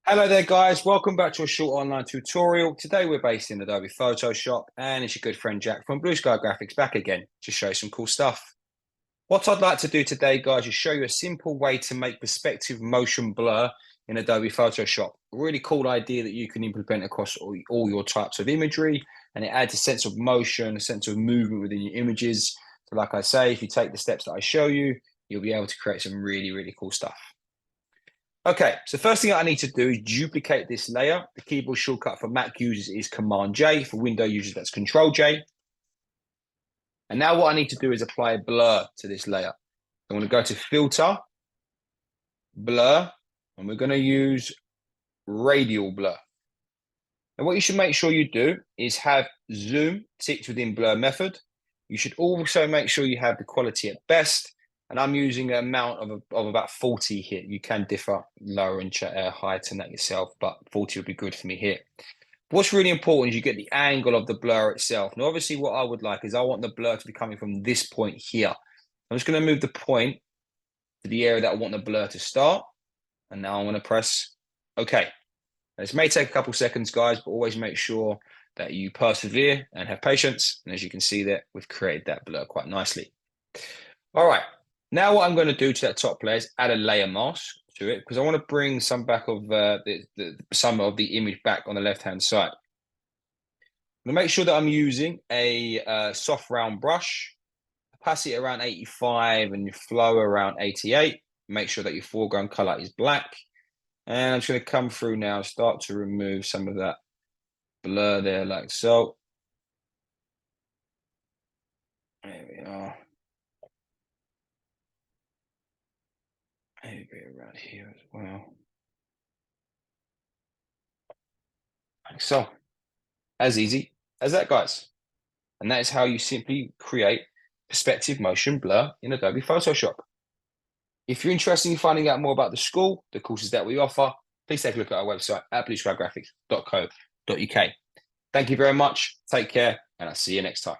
Hello there guys, welcome back to a short online tutorial. Today we're based in Adobe Photoshop and it's your good friend Jack from Blue Sky Graphics back again to show you some cool stuff. What I'd like to do today guys is show you a simple way to make perspective motion blur in Adobe Photoshop. A really cool idea that you can implement across all your types of imagery, and it adds a sense of motion, a sense of movement within your images. So like I say, if you take the steps that I show you, you'll be able to create some really cool stuff. Okay, so first thing I need to do is duplicate this layer. The keyboard shortcut for Mac users is Command J. For Windows users, that's Control J. And now what I need to do is apply a blur to this layer. I'm going to go to Filter, Blur, and we're going to use Radial Blur. And what you should make sure you do is have Zoom ticked within Blur method. You should also make sure you have the quality at best. And I'm using an amount of about 40 here. You can differ lower in height than that yourself, but 40 would be good for me here. What's really important is you get the angle of the blur itself. Now, obviously, what I would like is I want the blur to be coming from this point here. I'm just going to move the point to the area that I want the blur to start. And now I'm going to press OK. This may take a couple seconds, guys, but always make sure that you persevere and have patience. And as you can see there, we've created that blur quite nicely. All right. Now what I'm going to do to that top layer is add a layer mask to it because I want to bring some back of some of the image back on the left-hand side. I'm going to make sure that I'm using a soft round brush, opacity around 85 and your flow around 88. Make sure that your foreground color is black. And I'm just going to come through now and start to remove some of that blur there like so. There we are. Maybe around here as well. Like so. As easy as that, guys. And that is how you simply create perspective motion blur in Adobe Photoshop. If you're interested in finding out more about the school, the courses that we offer, please take a look at our website at blueskygraphics.co.uk. Thank you very much. Take care, and I'll see you next time.